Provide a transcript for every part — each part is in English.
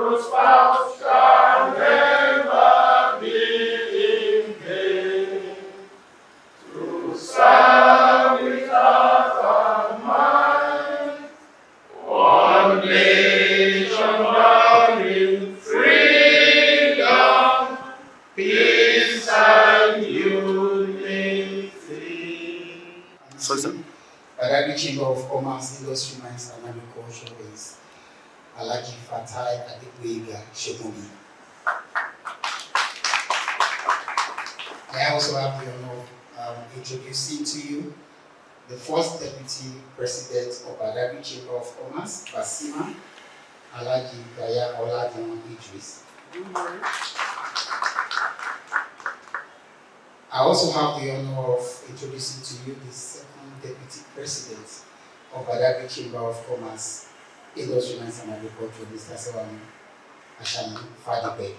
Your spouse shall never be in vain. To serve without a mind, one nation bound in freedom, peace and unity. So, sir. Badagry Chamber of Commerce, Industry, Mines and Agriculture is Alhaji Fatai Adepoyega Shegunbi. I also have the honor of introducing to you the first Deputy President of Badagry Chamber of Commerce, BACCIMA, Alhaji Gaya Oladiran Idris. I also have the honor of introducing to you the second Deputy President of Badagry Chamber of Commerce, Industry, Mines and Agriculture, Mr. Sewami Ashani Fadibeg.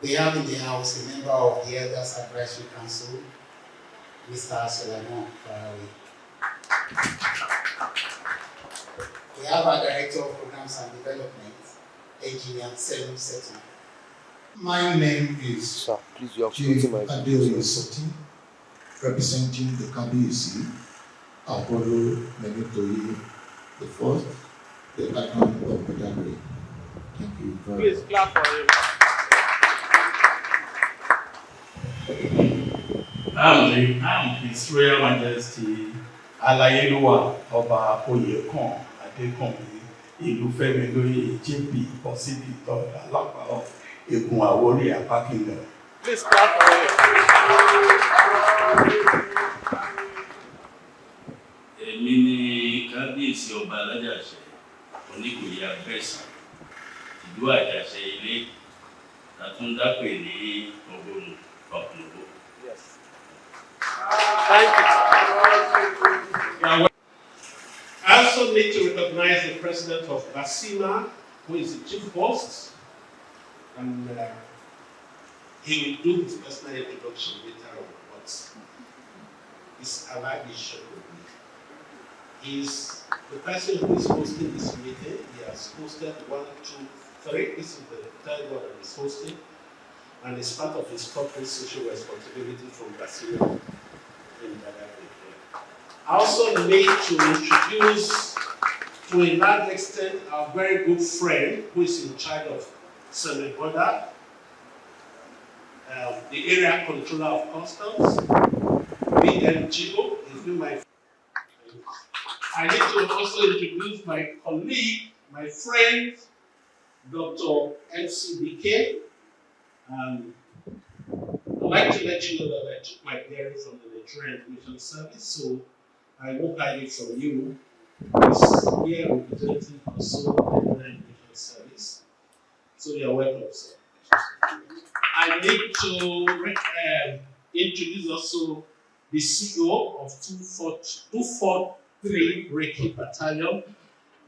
We have in the House a member of the Elders Advisory Council, Mr. Solomon Farawe. We have our Director of Programs and Development, Engineer Selim Seton. My name is Adeoye Soti, representing the KBC, Apollo Memitoyi, the fourth, the Department of Badagry. Thank you very much. Please clap for him. I'm His Royal Majesty Alayeluwa Ọba Oyekan Adekanmi Ìlúfẹ́mi lóyè JP Osidi Tọ́lá Alápá Egun Àwórì Apá Kingdom. Please clap for him. Èmi ni kábíyèsí ọba alájàṣẹ Oníkòyí Abẹ́sàn ìlú Àjàṣẹ ilé Àtúndápè ní Ògbónú Ọ̀pọ̀lọpọ̀. Thank you. I also need to recognize the President of BACCIMA, who is the Chief Host, and he will do his personal introduction later on, but it's Alhaji Shegunbi. He is the person who is hosting this meeting. He has hosted 1, 2, 3. This is the third one that he's hosting, and it's part of his corporate social responsibility from BACCIMA in Badagry. I also need to introduce, to a large extent, our very good friend who is in charge of Senegoda, the area controller of customs, BMGO, has been my friend. I need to also introduce my colleague, my friend, Dr. ICBT. I'd like to let you know that I took my bearing from the Nigerian Immigration Service, so I won't hide it from you. We are representing also the Nigerian Immigration Service, so you are welcome, sir. I need to introduce also the CEO of 243 Reiki Battalion,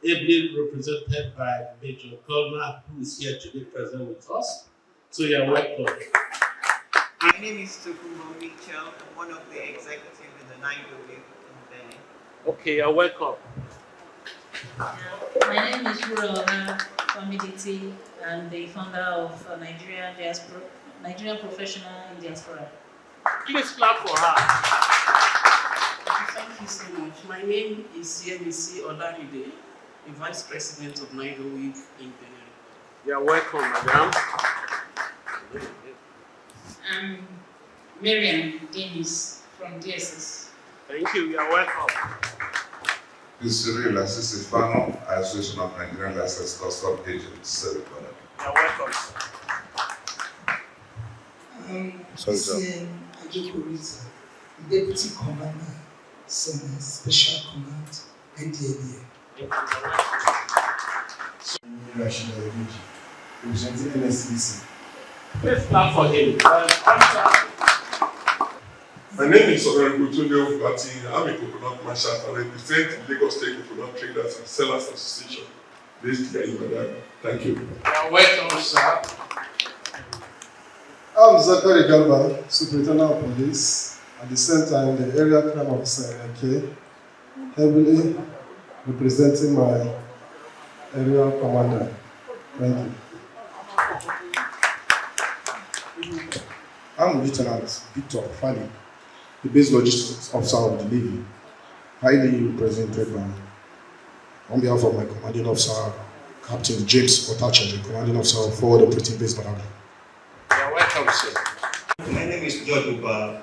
ably represented by Major Governor, who is here today present with us. So you are welcome. My name is Tukumbo Mitchell. I'm one of the executives in the Nairobi in Benin. Okay, you're welcome. My name is Rura Famiditi. I'm the founder of Nigerian Professional in Diaspora. Please clap for her. Thank you so much. My name is Yemisi Olaride, the Vice President of Nairobi in Benin. You're welcome, madam. I'm Miriam Dennis from DSS. Thank you, you're welcome. This is Cyril Assisifano, Association of Nigerian Licensed Custom Agents. You're welcome. Sorry, sir. Ajoko Deputy Commander, Special Command, NDLA. Rashid Adeji, representing NSCC. Please clap for him. My name is Honorable Tunde Ofati. I'm a coconut merchant and I represent Lagos State Coconut Traders and Sellers Association based here in Badagry. Thank you. You're welcome, sir. I'm Zachary Galba, Superintendent of Police, at the same time the area crime officer in AK, heavily representing my Area Commander. Thank you. I'm Lieutenant Victor Fali, the Base Logistics Officer of the Navy, highly represented by, on behalf of my commanding officer, Captain James Otache, the commanding officer of Forward Operating Base Badagry. You're welcome, sir. My name is George Uba,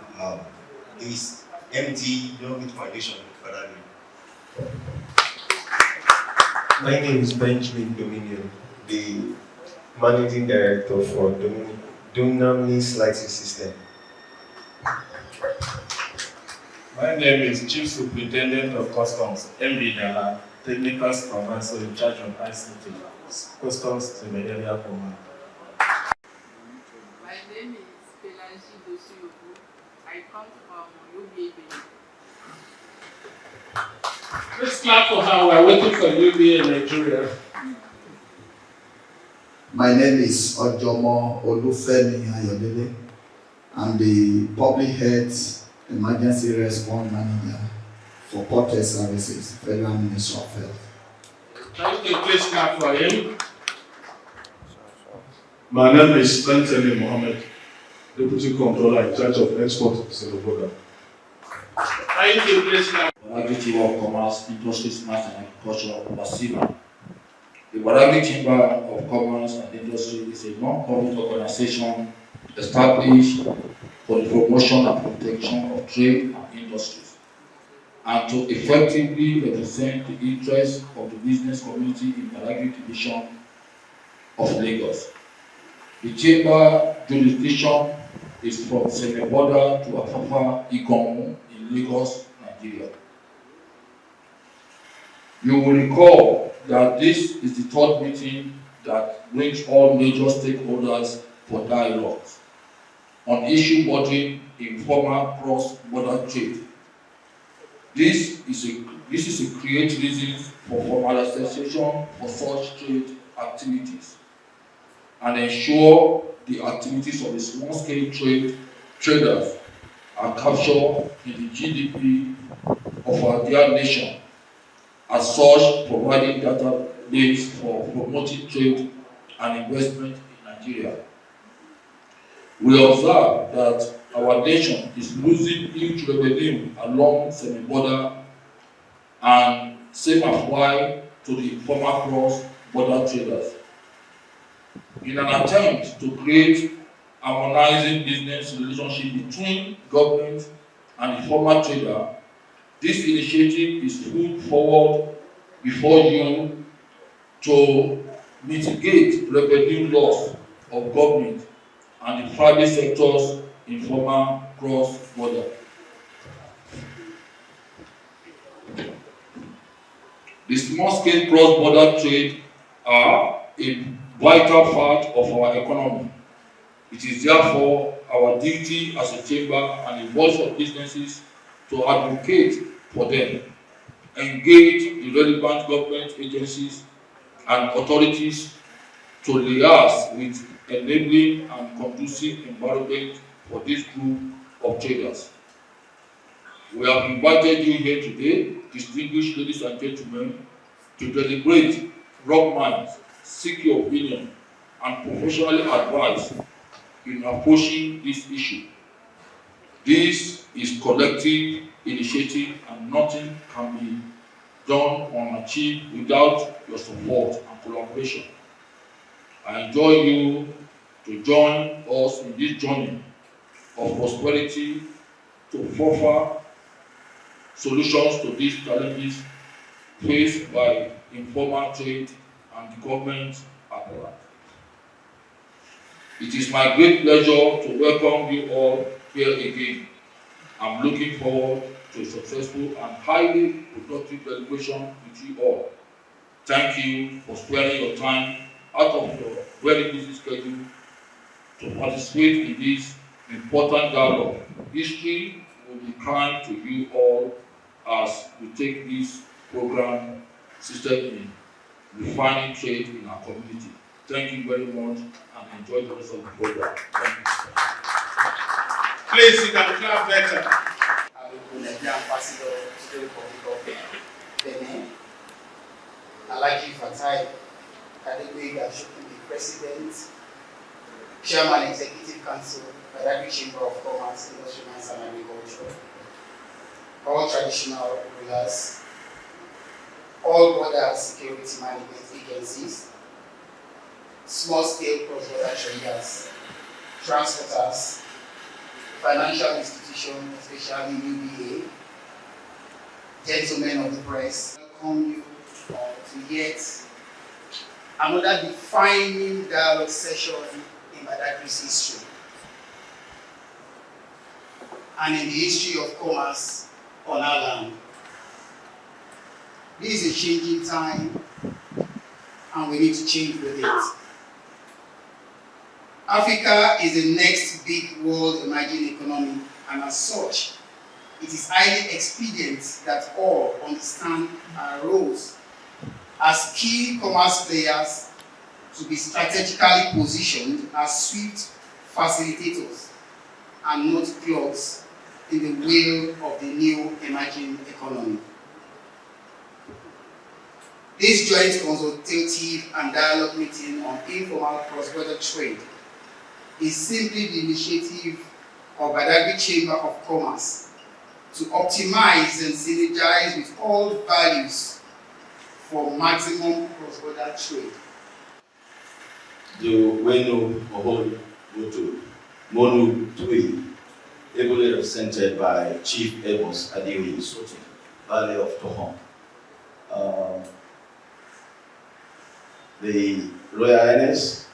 is MD Young Foundation Badagry. My name is Benjamin Dominion, the Managing Director for Dunamis Lighting System. My name is Chief Superintendent of Customs, MD Dala, Technical Supervisor in charge of ICBT, Customs to the Area Command. My name is Pelagie Dosuyobu. I come from UBA. Let's clap for her. We're waiting for UBA in Nigeria. My name is Ojomo Olufemi Ayodele. I'm the Public Health Emergency Response Manager for Portal Services, Federal Ministry of Health. Thank you. Please clap for him. My name is Anthony Mohammed, Deputy Controller in charge of export to the border. Thank you. Please clap. Badagry Chamber of Commerce, Industries, Mass and Agriculture, BACCIMA. The Badagry Chamber of Commerce and Industry is a non-profit organization established for the promotion and protection of trade and industries, and to effectively represent the interests of the business community in Badagry Division of Lagos. The Chamber jurisdiction is from Semi-Border to Afafa Ikomu in Lagos, Nigeria. You will recall that this is the third meeting that brings all major stakeholders for dialogues on issue bordering informal cross-border trade. This is a create reasons for formalization for such trade activities and ensure the activities of the small-scale traders are captured in the GDP of our dear nation, as such providing database for promoting trade and investment in Nigeria. We observe that our nation is losing huge revenue along semi-border, and same apply to the former cross-border traders. In an attempt to create harmonizing business relationship between government and the former trader, this initiative is put forward before you to mitigate revenue loss of government and the private sector's informal cross-border. The small-scale cross-border trade are a vital part of our economy. It is therefore our duty as a chamber and a voice of businesses to advocate for them, engage the relevant government agencies and authorities to liaise with enabling and conducive environment for this group of traders. We have invited you here today, distinguished ladies and gentlemen, to deliberate, rub minds, seek your opinion, and professionally advise in approaching this issue. This is collective initiative, and nothing can be done or achieved without your support and collaboration. I enjoy you to join us in this journey of prosperity to offer solutions to these challenges faced by informal trade and the government at large. It is my great pleasure to welcome you all here again. I'm looking forward to a successful and highly productive deliberation with you all. Thank you for sparing your time out of your very busy schedule to participate in this important dialogue. History will be kind to you all as we take this program system in refining trade in our community. Thank you very much and enjoy the rest of the program. Thank you. Please, you can clap better. I'm the Ambassador to the Republic of Benin. Alhaji Fatai Adegboyega Ashokunbi, President, Chairman Executive Council, Badagry Chamber of Commerce, Industry, Mines and Agriculture, all traditional rulers, all border security management agencies, small-scale cross-border traders, transporters, financial institutions, especially UBA, gentlemen of the press, welcome you to yet another defining dialogue session in Badagry's history and in the history of commerce on our land. This is a changing time and we need to change with it. Africa is the next big world emerging economy, and as such, it is highly expedient that all understand our roles as key commerce players to be strategically positioned as swift facilitators and not clogs in the wheel of the new emerging economy. This joint consultative and dialogue meeting on informal cross-border trade is simply the initiative of Badagry Chamber of Commerce to optimize and synergize with all values for maximum cross-border trade. The Wenu Oholu Motu Monu Tui, ably represented by Chief Amos Adeoye Soti, Valley of Tohon. The Royal Highness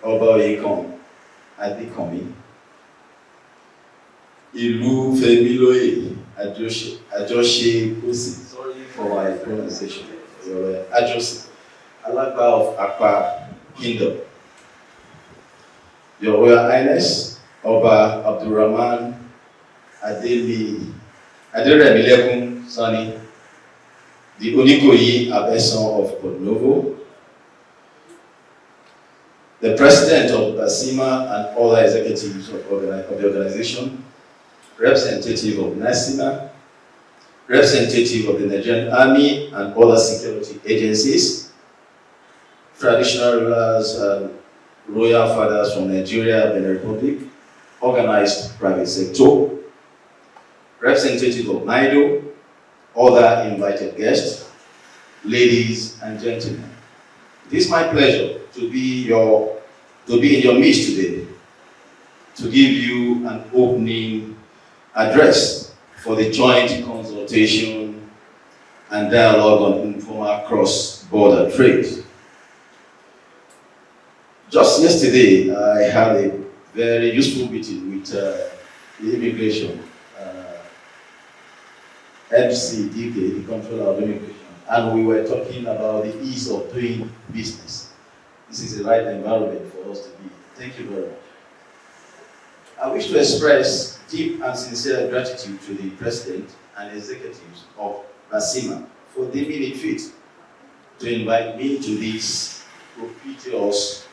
Oba Oyekon Adekomi, Ilu Femiloye Ajoshe Kosi, sorry for my pronunciation, Ajose, Alagba of Akpa Kingdom. Your Royal Highness Oba Abdurrahman Aderemilekun Sani, the Onikoyi Abeson of Port Novo, the President of BACCIMA and other executives of the organization, representative of NACIMA, representative of the Nigerian Army and other security agencies, traditional rulers, royal fathers from Nigeria, Benin Republic, organized private sector, representative of NIDO, other invited guests, ladies and gentlemen. It is my pleasure to be in your midst today to give you an opening address for the joint consultation and dialogue on informal cross-border trade. Just yesterday, I had a very useful meeting with the immigration MCDK, the controller of immigration, and we were talking about the ease of doing business. This is the right environment for us to be. Thank you very much. I wish to express deep and sincere gratitude to the President and executives of BACCIMA for deeming it fit to invite me to this propitious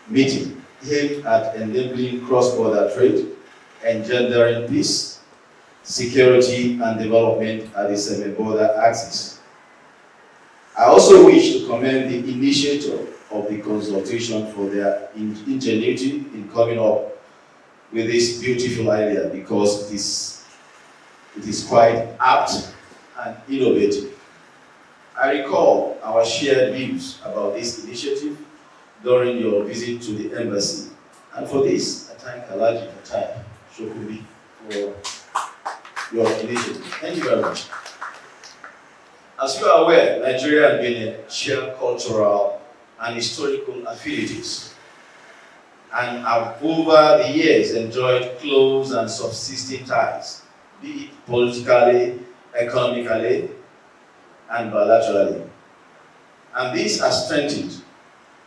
meeting aimed at enabling cross-border trade, engendering peace, security, and development at the semi-border axis. I also wish to commend the initiator of the consultation for their ingenuity in coming up with this beautiful idea, because it is quite apt and innovative. I recall our shared views about this initiative during your visit to the embassy, and for this I thank Alhaji Fatai Ashokunbi for your initiative. Thank you very much. As you are aware, Nigeria and Benin share cultural and historical affinities, and have over the years enjoyed close and subsisting ties, be it politically, economically, and bilaterally. And this has strengthened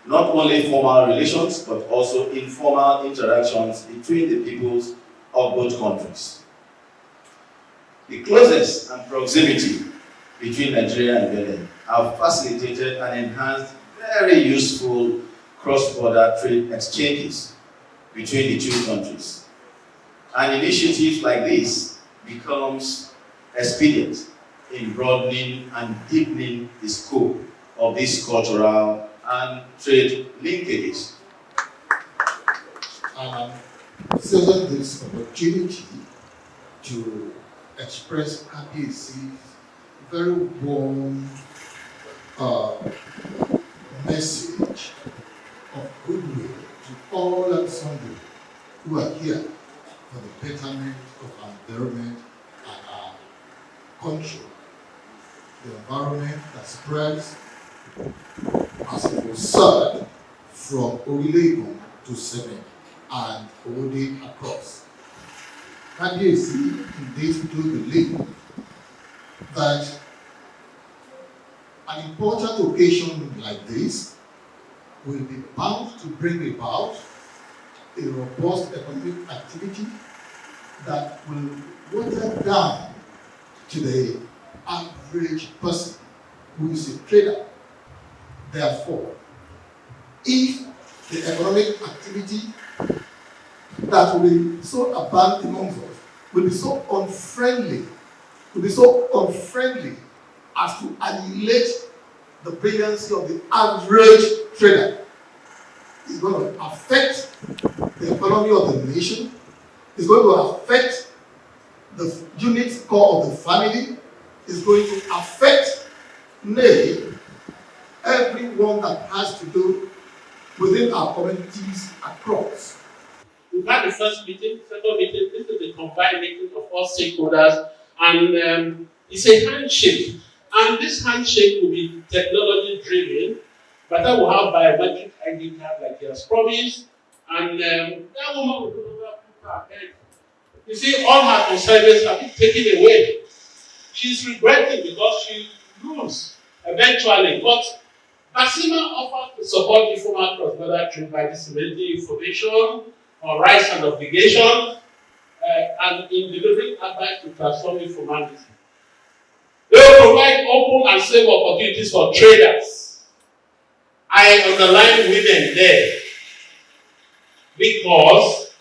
not only formal relations, but also informal interactions between the peoples of both countries. The closeness and proximity between Nigeria and Benin have facilitated and enhanced very useful cross-border trade exchanges between the two countries. And initiatives like this becomes expedient in broadening and deepening the scope of these cultural and trade linkages. Seizing this opportunity to express KBAC's very warm message of goodwill to all and sundry who are here for the betterment of our environment and our country. The environment that spreads as it was served from Owilegun to Seven and Owode across. KBAC indeed do believe that an important occasion like this will be bound to bring about a robust economic activity that will water down to the average person who is a trader. Therefore, if the economic activity that will be so abundant amongst us will be so unfriendly as to annihilate the brilliancy of the average trader, it's going to affect the economy of the nation, it's going to affect the unit core of the family, it's going to affect, nay, everyone that has to do within our communities across. We've had the first meeting, second meeting, this is the combined meeting of all stakeholders, and it's a handshake. And this handshake will be technology driven, but I will have biometric ID card like he has promised, and that woman will no longer put her head. You see, all her concerns have been taken away. She's regretting because she lose eventually, but BACCIMA offers to support informal cross-border trade by disseminating information on rights and obligations and in delivering advice to transform informality. They will provide open and safe opportunities for traders. I underline women there because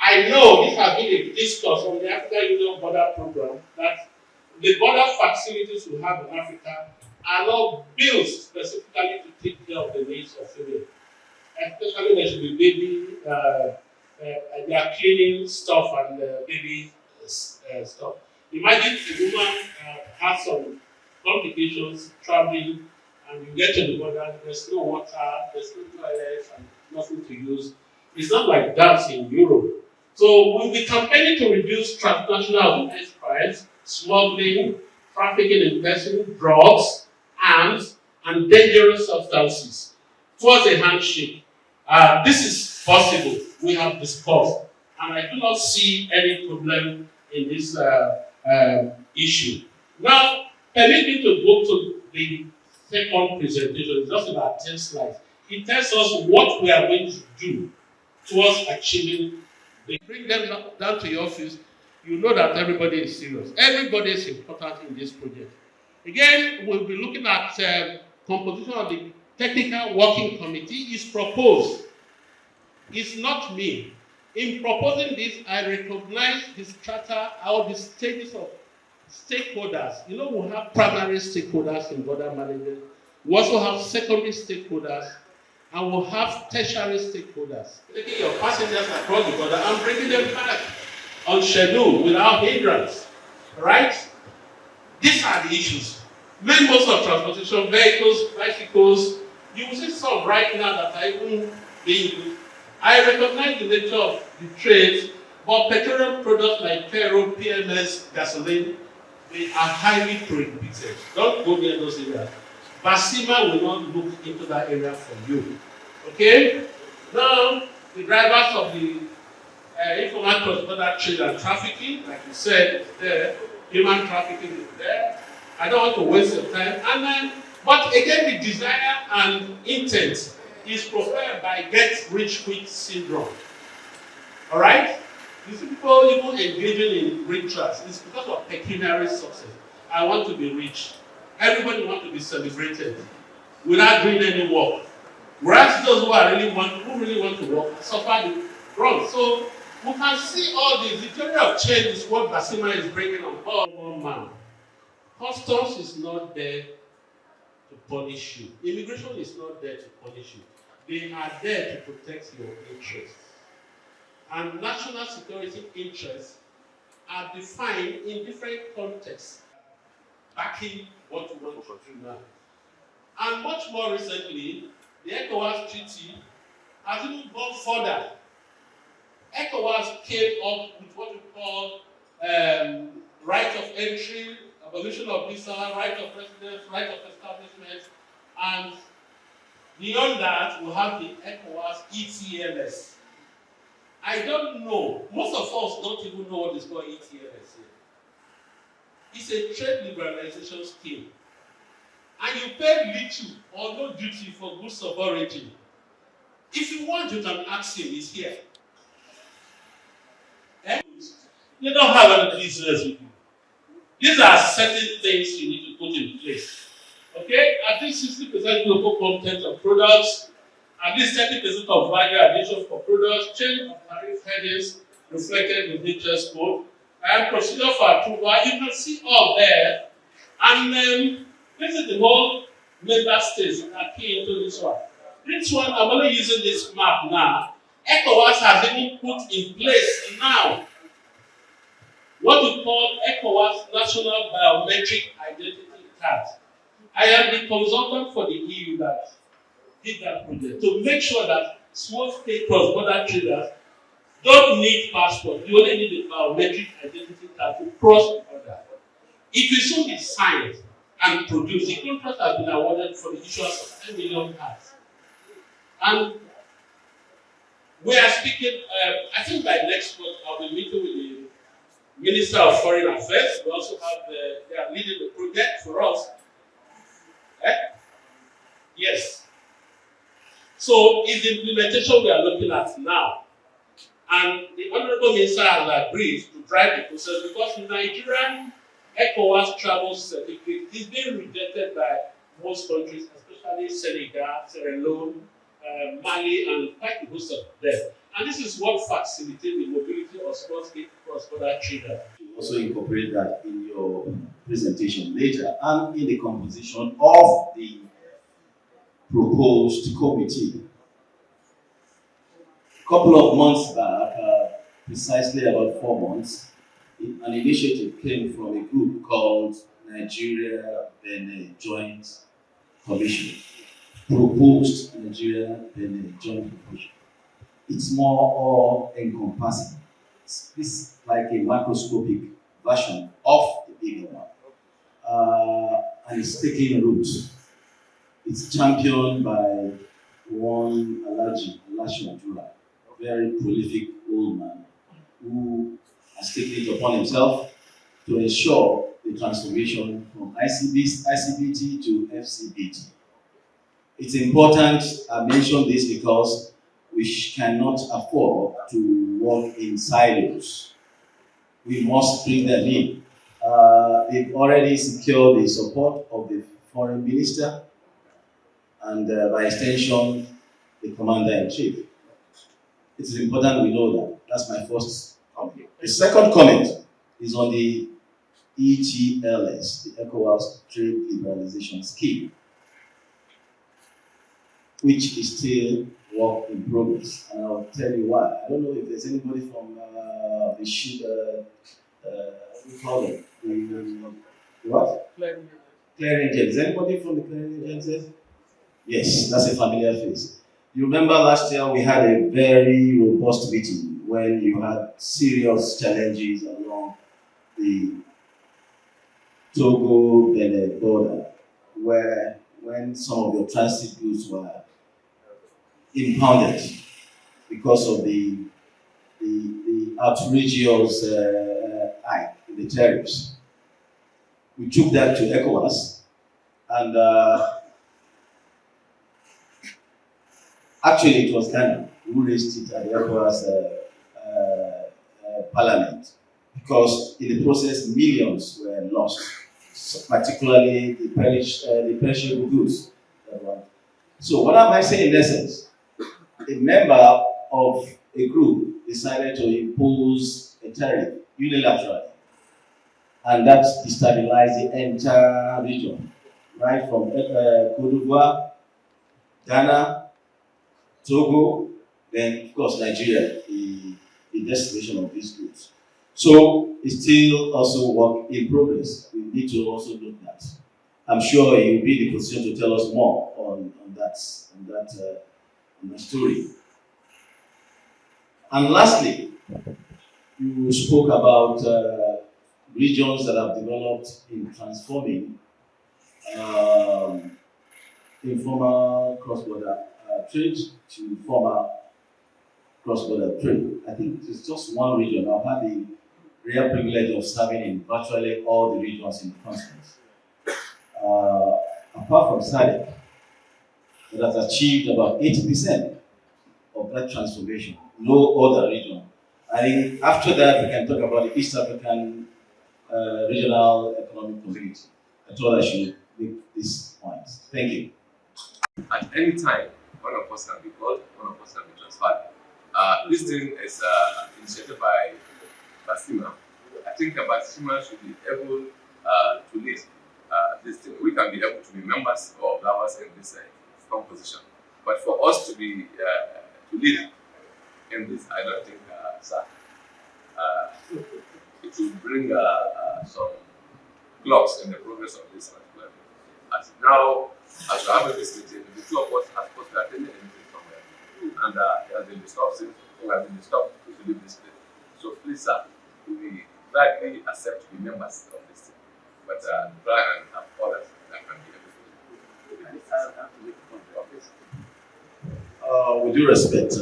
I know this has been a discourse on the African Union border program that the border facilities we have in Africa are not built specifically to take care of the needs of women. Especially there should be baby, they are cleaning stuff and baby stuff. Imagine a woman has some complications traveling and you get to the border, there's no water, there's no toilet and nothing to use. It's not like that in Europe. So we'll be campaigning to reduce transnational organized crimes, smuggling, trafficking in person, drugs, arms, and dangerous substances towards a handshake. This is possible. We have discussed, and I do not see any problem in this issue. Now, permit me to go to the second presentation. It's just about 10 slides. It tells us what we are going to do towards achieving. Bring them down to your office. You know that everybody is serious. Everybody is important in this project. Again, we'll be looking at composition of the technical working committee is proposed. It's not me. In proposing this, I recognize the strata or the stages of stakeholders. You know, we have primary stakeholders in border management. We also have secondary stakeholders, and we'll have tertiary stakeholders. Taking your passengers across the border and bringing them back on schedule without hindrance. Right? These are the issues. Main modes of transportation, vehicles, bicycles, you will see some right now that are even being used. I recognize the nature of the trades, but petroleum products like petrol, PMS, gasoline, they are highly prohibited. Don't go near those areas. BACCIMA will not look into that area for you. Okay? Now, the drivers of the informal cross-border trade and trafficking, like you said, is there. Human trafficking is there. I don't want to waste your time. And then, but again, the desire and intent is preferred by get-rich-quick syndrome. All right? You see people even engaging in rituals. It's because of pecuniary success. I want to be rich. Everybody wants to be celebrated without doing any work. Whereas those who really want to work suffer the wrong. So we can see all this. The theory of change is what BACCIMA is bringing on board. One man. Customs is not there to punish you. Immigration is not there to punish you. They are there to protect your interests. And national security interests are defined in different contexts, backing what we want to do now. And much more recently, the ECOWAS Treaty has even gone further. ECOWAS came up with what we call right of entry, abolition of visa, right of residence, right of establishment, and beyond that, we have the ECOWAS ETLS. I don't know, most of us don't even know what is called ETLS here. It's a trade liberalization scheme. And you pay little or no duty for goods of origin. If you want, you can ask him, he's here. They don't have any business with you. These are certain things you need to put in place. Okay? At least 60% local content of products, at least 30% of value addition for products, change of tariff headings reflected in the interest code, and procedure for approval. You can see all there. And this is the whole member states that are key into this one. This one, I'm only using this map now. ECOWAS has even put in place now what we call ECOWAS National Biometric Identity Card. I am the consultant for the EU that did that project to make sure that small-scale cross-border traders don't need passport. You only need a biometric identity card to cross the border. It will soon be signed and produced. The contract has been awarded for the issuance of 10 million cards. And we are speaking, I think by next month, I'll be meeting with the Minister of Foreign Affairs. We also have, they are leading the project for us. Yes. So it's the implementation we are looking at now. And the Honorable Minister has agreed to drive the process because the Nigerian ECOWAS travel certificate is being rejected by most countries, especially Senegal, Sierra Leone, Mali, and quite a host of them. And this is what facilitates the mobility of small-scale cross-border traders. You also incorporate that in your presentation later and in the composition of the proposed committee. A couple of months back, precisely about 4 months, an initiative came from a group called Nigeria-Benin Joint Commission. Proposed Nigeria-Benin Joint Commission. It's more all-encompassing. It's like a macroscopic version of the bigger one. And it's taking root. It's championed by one Alaji Madura, a very prolific old man who has taken it upon himself to ensure the transformation from ICBT to FCBT. It's important I mention this because we cannot afford to work in silos. We must bring them in. They've already secured the support of the foreign minister and by extension, the commander-in-chief. It is important we know that. That's my first comment. The second comment is on the ETLS, the ECOWAS Trade Liberalization Scheme, which is still work in progress. And I'll tell you why. I don't know if there's anybody from we call it the what? Clearing agents. Is anybody from the clearing agents? Yes, that's a familiar face. You remember last year we had a very robust meeting when you had serious challenges along the Togo-Benin border, where when some of your transit goods were impounded because of the outrageous hike in the tariffs. We took that to ECOWAS, and actually it was Ghana who raised it at the ECOWAS parliament, because in the process millions were lost, particularly the perishable goods. So what am I saying in essence? A member of a group decided to impose a tariff unilaterally, and that destabilized the entire region. right from Cote d'Ivoire, Ghana, Togo, then of course Nigeria, the destination of these goods. So it's still also work in progress. We need to also look at that. I'm sure you'll be in the position to tell us more on that story. And lastly, you spoke about regions that have developed in transforming informal cross-border trade to formal cross-border trade. I think it's just one region. I've had the rare privilege of serving in virtually all the regions in the continent. Apart from SADC, that has achieved about 80% of that transformation. No other region. I think after that, we can talk about the East African Regional Economic Community. I thought I should make this point. Thank you. At any time, one of us can be called, one of us can be transferred. This thing is initiated by BACCIMA. I think BACCIMA should be able to lead this thing. We can be able to be members or observers in this composition. But for us to be to lead in this, I don't think, sir, it will bring some clocks in the progress of this particular thing. As now, as we're having this meeting, the two of us are supposed to attend anything somewhere. And it has been disturbed since we have been disturbed to leave this place. So please, sir, we gladly accept to be members of this thing. But try and have others that can be able to the office. With due respect,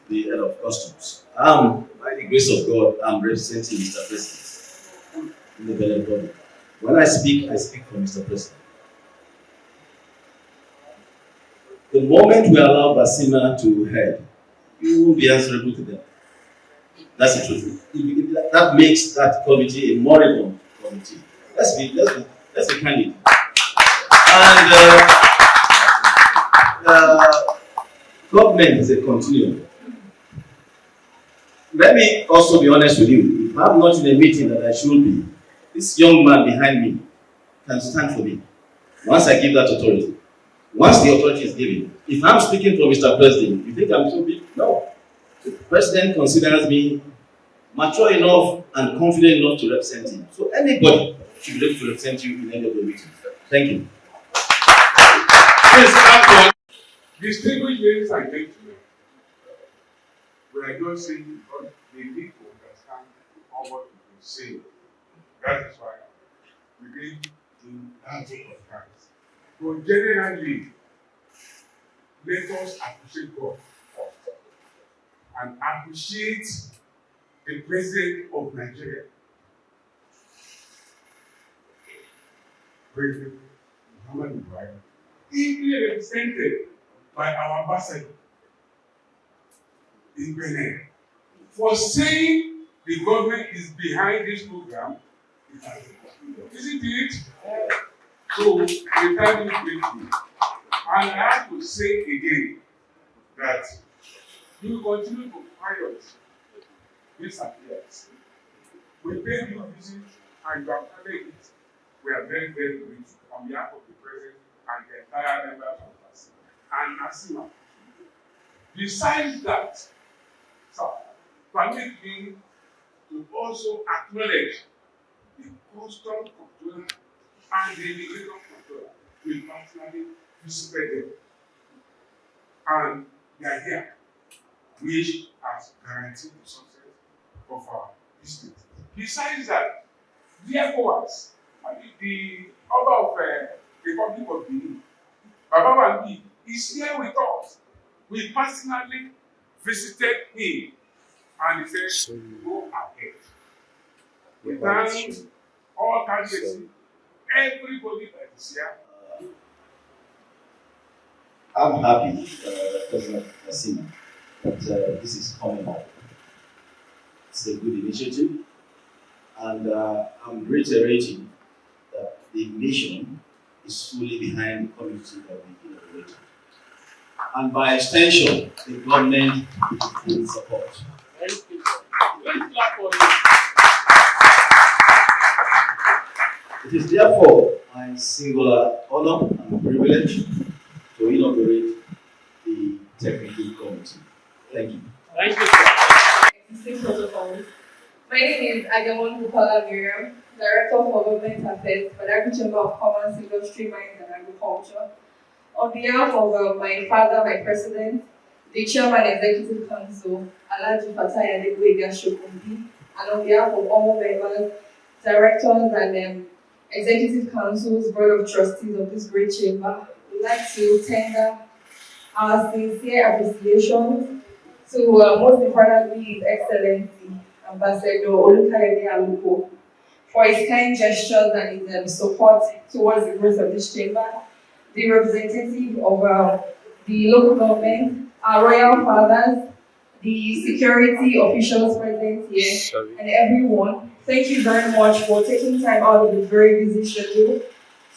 the head of customs, by the grace of God, I'm representing Mr. President in the Benin body. When I speak for Mr. President. The moment we allow BACCIMA to head, you will be answerable to them. That's the truth. That makes that committee a moribund committee. Let's be candid. And government is a continuum. Let me also be honest with you. If I'm not in a meeting that I should be, this young man behind me can stand for me. Once I give that authority. Once the authority is given. If I'm speaking for Mr. President, you think I'm too big? No. The President considers me mature enough and confident enough to represent him. So anybody should be able to represent you in any of the meetings. Thank you. Distinguished ladies and gentlemen, we are not saying because they need to understand all what we say. That is why we need to answer for Christ. But generally, let us appreciate God first and appreciate the President of Nigeria, President Muhammadu Buhari, equally represented by our ambassador in Benin, for saying the government is behind this program. Isn't it? So we thank you greatly. And I have to say again that you continue to pilot these affairs. We pay you a visit and you have carried it. We are very, very grateful on behalf of the President and the entire members of us. And BACCIMA. Besides that, sir, permit me to also acknowledge the custom controller and the immigration controller. We personally visited them. And they are here, which has guaranteed the success of our business. Besides that, the ECOWAS, the Oba of the Republic of Benin, Baba Wandi, is here with us. We personally visited him and he said, go ahead. We thank all candidates, everybody that is here. I'm happy, President BACCIMA, that this is coming up. It's a good initiative, and I'm reiterating that the nation is fully behind the community that we inaugurated. And by extension, the government is in support. It is therefore my my singular honor and privilege to inaugurate the technical committee. Thank you. Thank you. Existing protocols. My name is Agamon Bukala Miriam, Director for Government Affairs for the Chamber of Commerce, Industry, Mines and Agriculture. On behalf of my father, my president, the Chairman Executive Council, Alhaji Fatai Adegboyega Shokunbi, and on behalf of all members, directors and executive councils, board of trustees of this great chamber, we'd like to tender our sincere appreciation to most importantly His Excellency Ambassador Olukayode Aluko for his kind gestures and his support towards the growth of this chamber, the representative of the local government, our royal fathers, the security officials present here, and everyone. Thank you very much for taking time out of the very busy schedule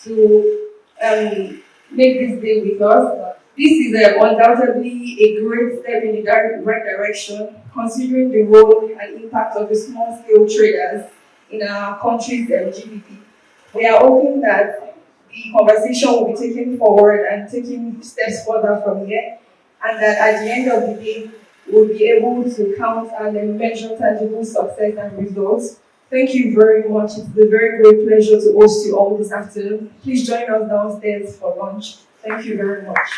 to make this day with us. This is undoubtedly a great step in the right direction, considering the role and impact of the small-scale traders in our country's GDP. We are hoping that the conversation will be taken forward and taking steps further from here, and that at the end of the day, we'll be able to count and measure tangible success and results. Thank you very much. It's a very great pleasure to host you all this afternoon. Please join us downstairs for lunch. Thank you very much.